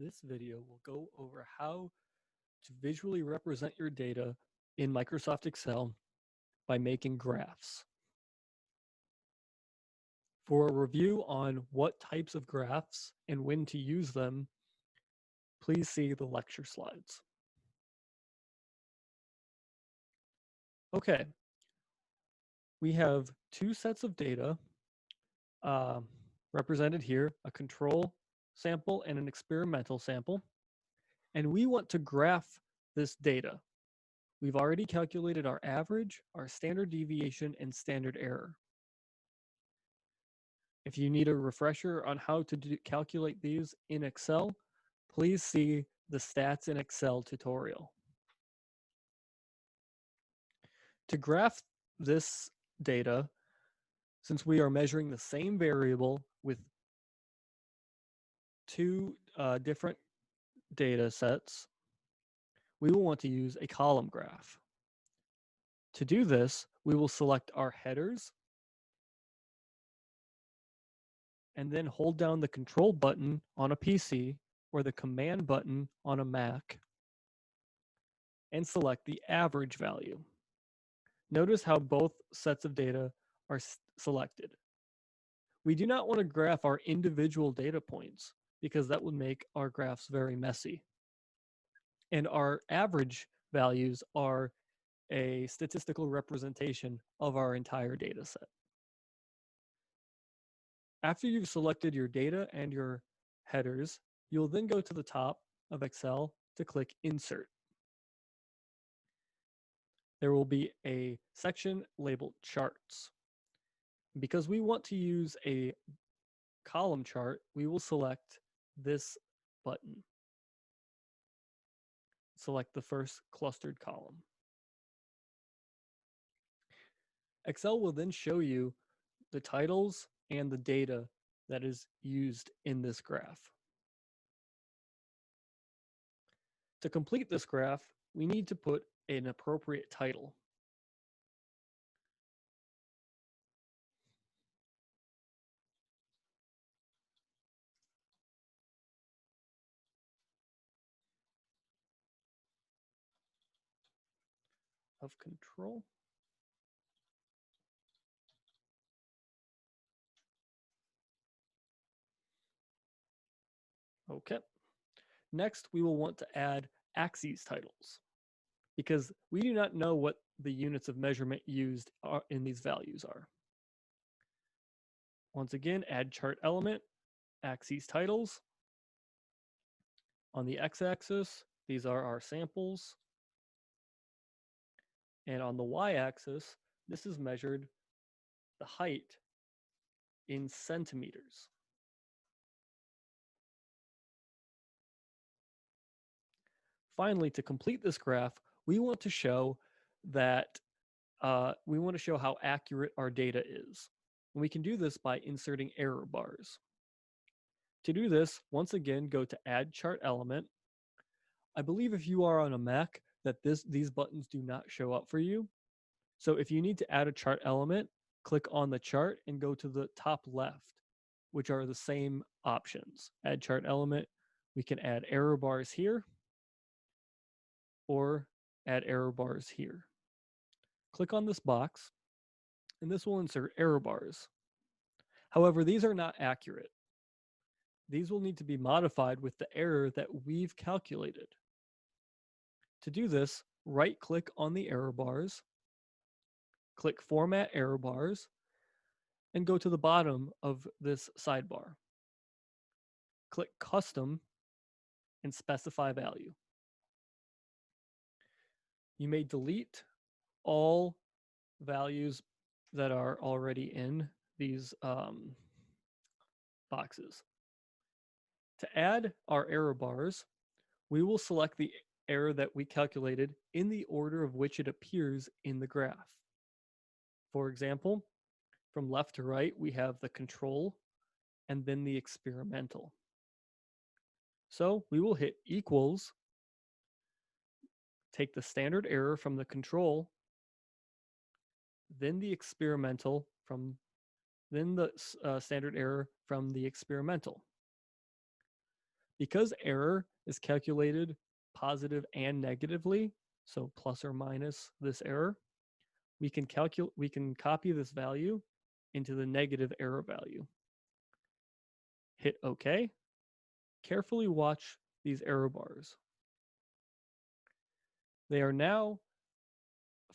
This video will go over how to visually represent your data in Microsoft Excel by making graphs. For a review on what types of graphs and when to use them, please see the lecture slides. Okay, we have two sets of data represented here, a control sample and an experimental sample, and we want to graph this data. We've already calculated our average, our standard deviation, and standard error. If you need a refresher on how to calculate these in Excel, please see the Stats in Excel tutorial. To graph this data, since we are measuring the same variable with two different data sets, we will want to use a column graph. To do this, we will select our headers and then hold down the control button on a PC or the command button on a Mac and select the average value. Notice how both sets of data are selected. We do not want to graph our individual data points because that would make our graphs very messy. And our average values are a statistical representation of our entire data set. After you've selected your data and your headers, you'll then go to the top of Excel to click Insert. There will be a section labeled Charts. Because we want to use a column chart, we will select this button. Select the first clustered column. Excel will then show you the titles and the data that is used in this graph. To complete this graph, we need to put an appropriate title. Of control. Okay. Next, we will want to add axes titles because we do not know what the units of measurement used in these values are. Once again, add chart element, axes titles. On the x-axis, these are our samples. And on the y-axis, this is measured the height in centimeters. Finally, to complete this graph, we want to show that how accurate our data is. And we can do this by inserting error bars. To do this, once again, go to Add Chart Element. I believe if you are on a Mac that these buttons do not show up for you. So if you need to add a chart element, click on the chart and go to the top left, which are the same options. Add chart element, we can add error bars here or add error bars here. Click on this box and this will insert error bars. However, these are not accurate. These will need to be modified with the error that we've calculated. To do this, right-click on the error bars, click Format Error Bars, and go to the bottom of this sidebar. Click Custom and specify value. You may delete all values that are already in these boxes. To add our error bars, we will select the error that we calculated in the order of which it appears in the graph. For example, from left to right, we have the control and then the experimental. So we will hit equals, take the standard error from the control, then the experimental then the standard error from the experimental. Because error is calculated positive and negatively, so plus or minus this error, we can copy this value into the negative error value. Hit OK. Carefully watch these error bars. They are now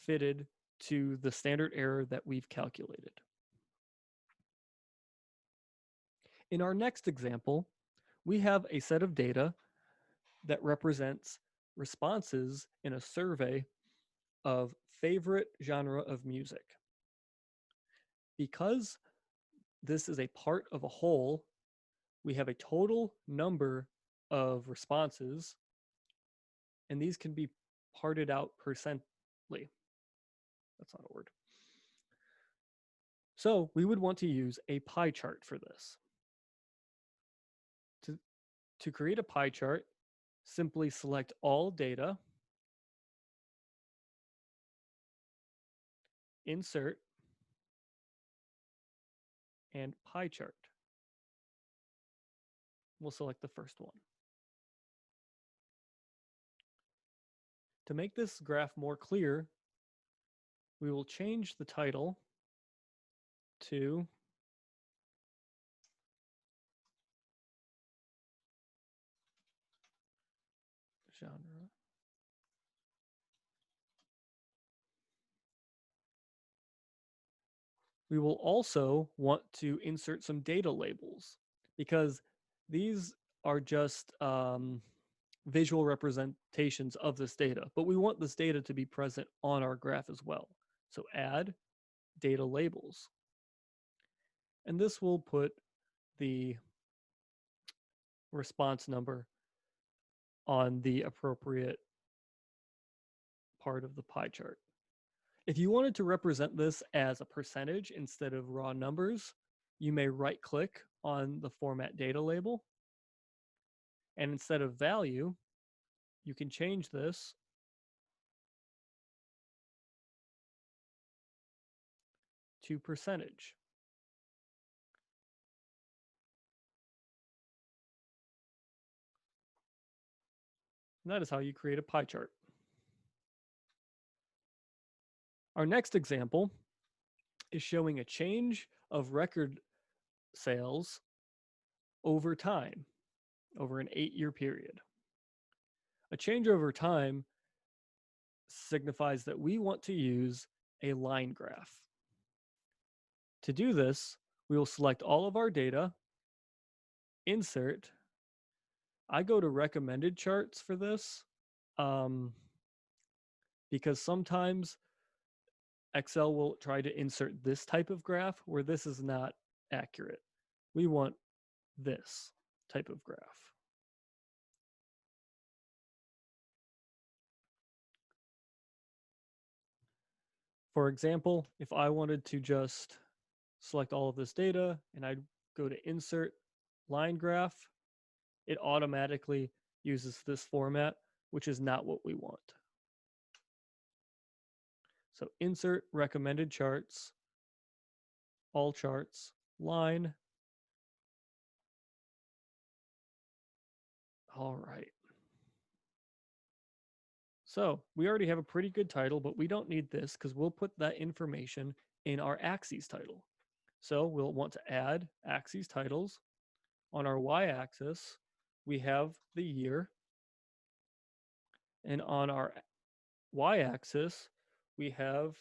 fitted to the standard error that we've calculated. In our next example, we have a set of data that represents responses in a survey of favorite genre of music. Because this is a part of a whole, we have a total number of responses, and these can be parted out percently. That's not a word. So we would want to use a pie chart for this. To create a pie chart, simply select all data, insert, and pie chart. We'll select the first one. To make this graph more clear, we will change the title to genre. We will also want to insert some data labels because these are just visual representations of this data, but we want this data to be present on our graph as well. So add data labels. And this will put the response number on the appropriate part of the pie chart. If you wanted to represent this as a percentage instead of raw numbers, you may right click on the format data label. And instead of value, you can change this to percentage. And that is how you create a pie chart. Our next example is showing a change of record sales over time, over an 8-year period. A change over time signifies that we want to use a line graph. To do this, we will select all of our data, insert. I go to recommended charts for this because sometimes Excel will try to insert this type of graph where this is not accurate. We want this type of graph. For example, if I wanted to just select all of this data and I'd go to insert line graph, it automatically uses this format, which is not what we want. So insert recommended charts, all charts, line. All right. So we already have a pretty good title, but we don't need this because we'll put that information in our axes title. So we'll want to add axes titles. On our y-axis, we have the year. And on our y-axis, we have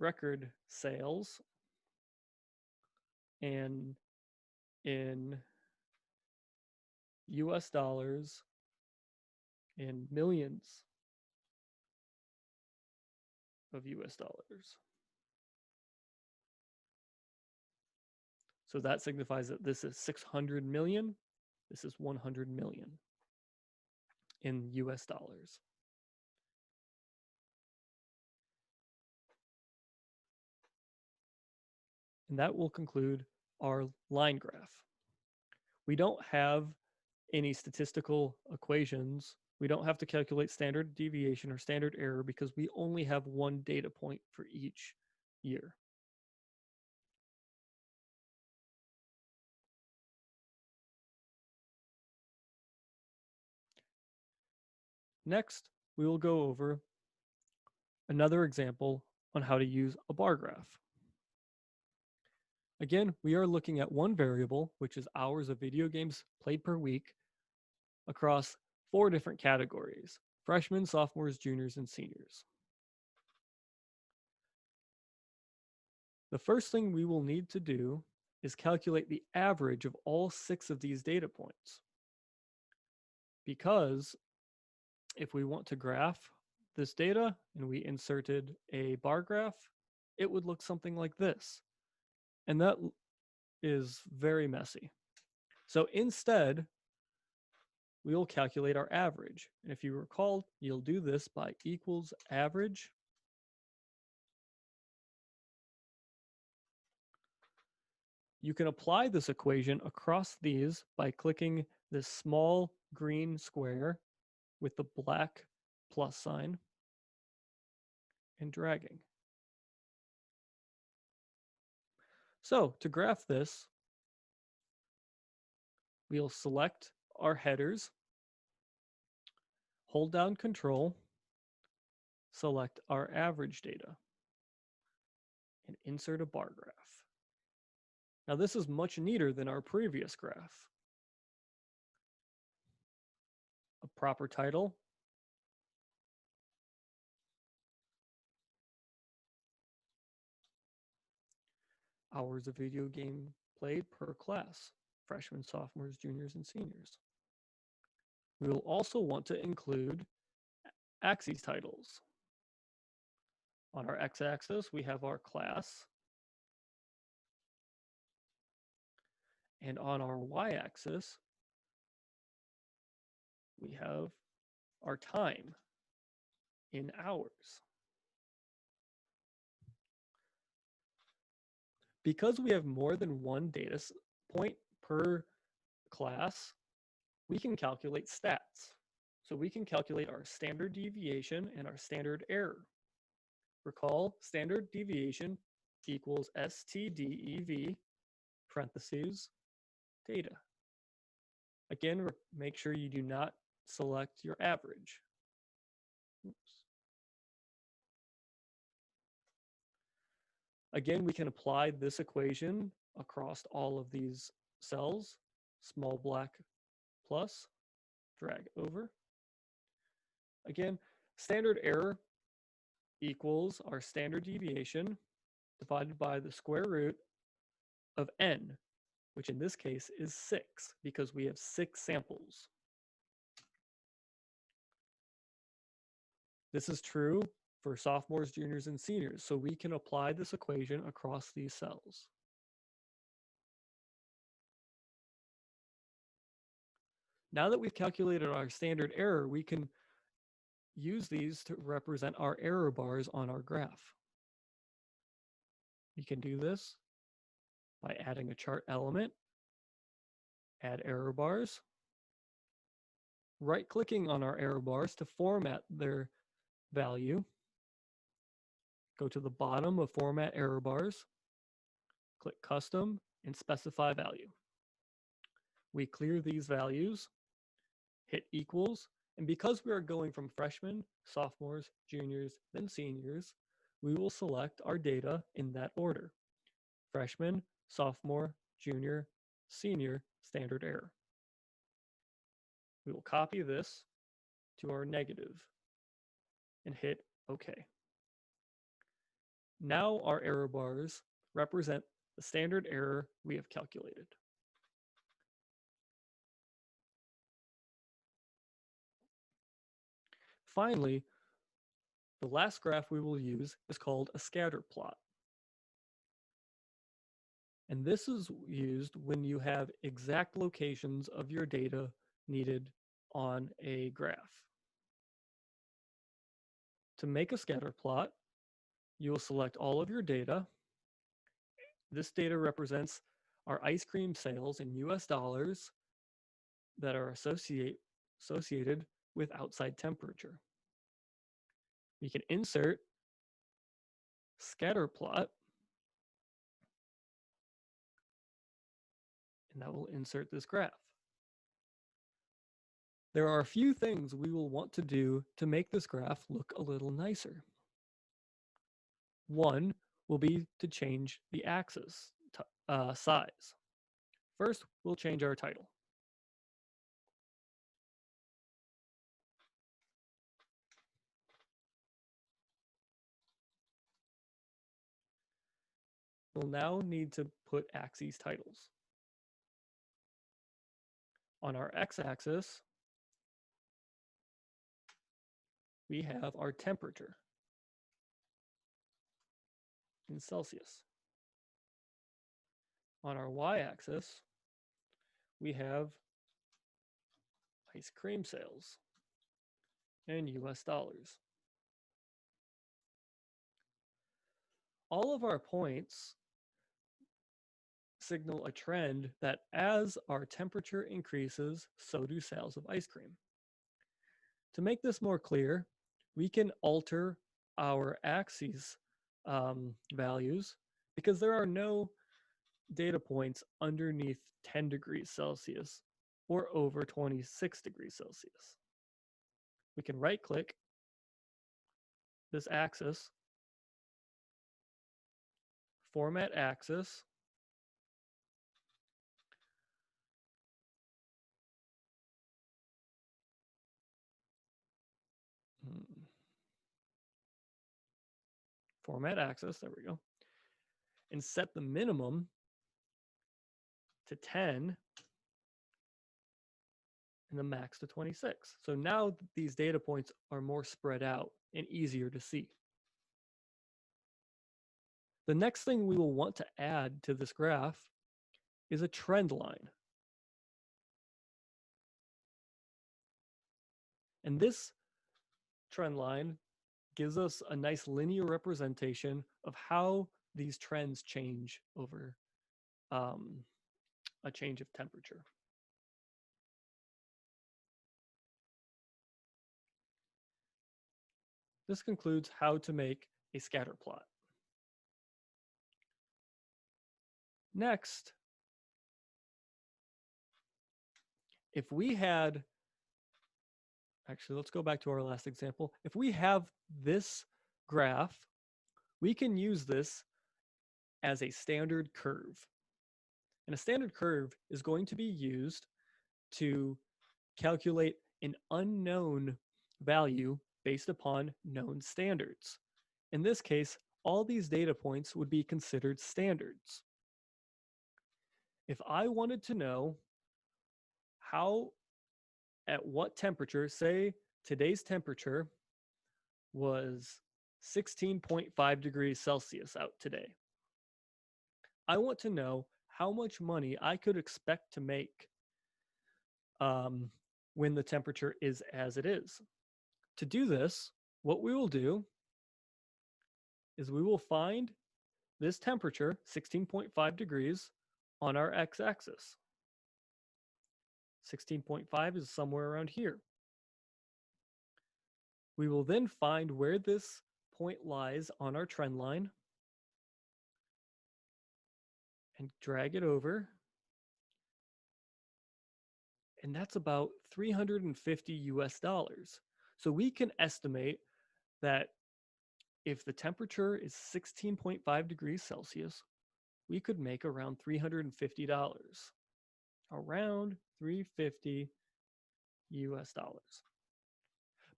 record sales. And in US dollars, in millions of US dollars. So that signifies that this is 600 million. This is 100 million in US dollars. And that will conclude our line graph. We don't have any statistical equations. We don't have to calculate standard deviation or standard error because we only have one data point for each year. Next, we will go over another example on how to use a bar graph. Again, we are looking at one variable, which is hours of video games played per week across 4 different categories: freshmen, sophomores, juniors, and seniors. The first thing we will need to do is calculate the average of all 6 of these data points. Because if we want to graph this data and we inserted a bar graph, it would look something like this. And that is very messy. So instead, we will calculate our average. And if you recall, you'll do this by equals average. You can apply this equation across these by clicking this small green square with the black plus sign and dragging. So to graph this, we'll select our headers, hold down Control, select our average data, and insert a bar graph. Now this is much neater than our previous graph. A proper title, hours of video game played per class, freshmen, sophomores, juniors, and seniors. We will also want to include axes titles. On our x-axis, we have our class. And on our y-axis, we have our time in hours. Because we have more than one data point per class, we can calculate stats. So we can calculate our standard deviation and our standard error. Recall, standard deviation equals STDEV, parentheses, data. Again, make sure you do not select your average. Oops. Again, we can apply this equation across all of these cells. Small black plus, drag over. Again, standard error equals our standard deviation divided by the square root of n, which in this case is 6 because we have 6 samples. This is true for sophomores, juniors, and seniors, so we can apply this equation across these cells. Now that we've calculated our standard error, we can use these to represent our error bars on our graph. We can do this by adding a chart element, add error bars, right-clicking on our error bars to format their value, go to the bottom of Format Error Bars, click Custom, and specify value. We clear these values, hit equals, and because we are going from freshmen, sophomores, juniors, then seniors, we will select our data in that order: freshman, sophomore, junior, senior, standard error. We will copy this to our negative and hit OK. Now our error bars represent the standard error we have calculated. Finally, the last graph we will use is called a scatter plot. And this is used when you have exact locations of your data needed on a graph. To make a scatter plot, you will select all of your data. This data represents our ice cream sales in US dollars that are associated with outside temperature. We can insert scatter plot, and that will insert this graph. There are a few things we will want to do to make this graph look a little nicer. One will be to change the axis size. First, we'll change our title. We'll now need to put axes titles. On our x-axis, we have our temperature in Celsius. On our y-axis, we have ice cream sales in US dollars. All of our points signal a trend that as our temperature increases, so do sales of ice cream. To make this more clear, we can alter our axes values because there are no data points underneath 10 degrees Celsius or over 26 degrees Celsius. We can right click this axis, format axis, format axis, there we go, and set the minimum to 10 and the max to 26. So now these data points are more spread out and easier to see. The next thing we will want to add to this graph is a trend line. And this trend line gives us a nice linear representation of how these trends change over a change of temperature. This concludes how to make a scatter plot. Next, if we had, actually, let's go back to our last example. If we have this graph, we can use this as a standard curve. And a standard curve is going to be used to calculate an unknown value based upon known standards. In this case, all these data points would be considered standards. If I wanted to know how, at what temperature, say today's temperature was 16.5 degrees Celsius out today. I want to know how much money I could expect to make when the temperature is as it is. To do this, what we will do is we will find this temperature, 16.5 degrees, on our x-axis. 16.5 is somewhere around here. We will then find where this point lies on our trend line and drag it over. And that's about 350 US dollars. So we can estimate that if the temperature is 16.5 degrees Celsius, we could make around $350. Around 350 US dollars.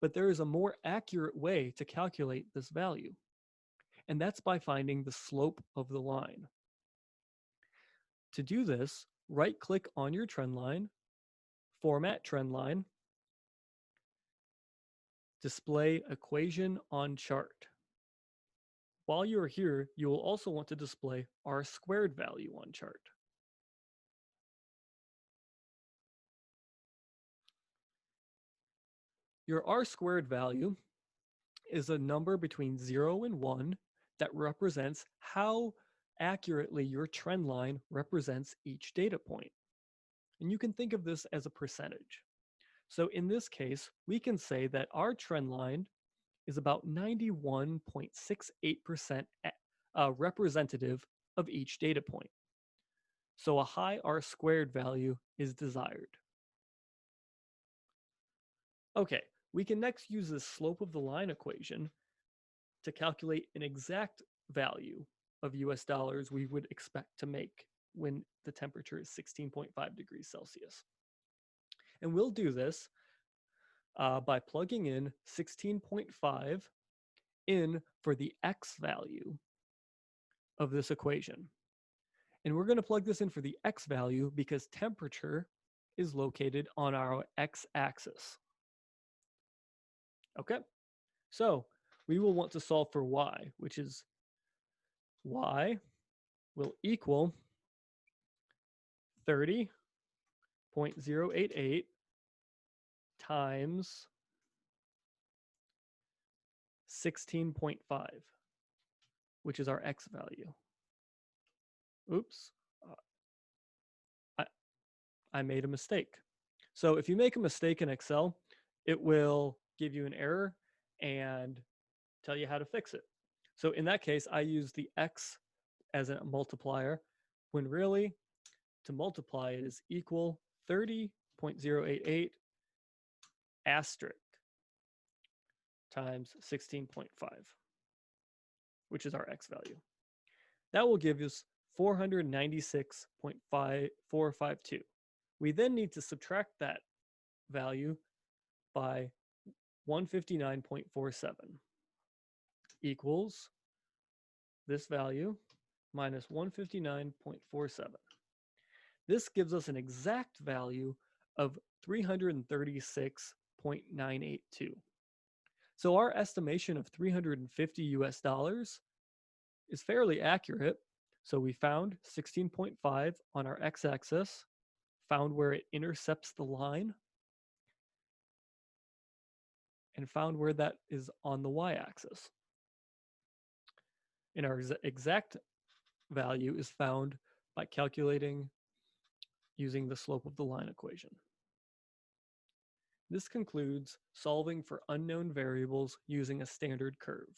But there is a more accurate way to calculate this value, and that's by finding the slope of the line. To do this, right-click on your trend line, format trend line, display equation on chart. While you're here, you will also want to display R squared value on chart. Your R squared value is a number between 0 and 1 that represents how accurately your trend line represents each data point. And you can think of this as a percentage. So in this case, we can say that our trend line is about 91.68% representative of each data point. So a high R squared value is desired. Okay, we can next use the slope of the line equation to calculate an exact value of US dollars we would expect to make when the temperature is 16.5 degrees Celsius. And we'll do this by plugging in 16.5 in for the x value of this equation. And we're going to plug this in for the x value because temperature is located on our x-axis. Okay, so we will want to solve for y, which is y will equal 30.088 times 16.5, which is our x value. Oops, I, I made a mistake. So if you make a mistake in Excel, it will give you an error and tell you how to fix it. So in that case, I use the x as a multiplier when really to multiply it is equal 30.088 asterisk times 16.5, which is our x value. That will give us 496.5452. We then need to subtract that value by 159.47 equals this value minus 159.47. This gives us an exact value of 336.982. So our estimation of 350 US dollars is fairly accurate. So we found 16.5 on our x-axis, found where it intercepts the line, and found where that is on the y-axis. And our exact value is found by calculating using the slope of the line equation. This concludes solving for unknown variables using a standard curve.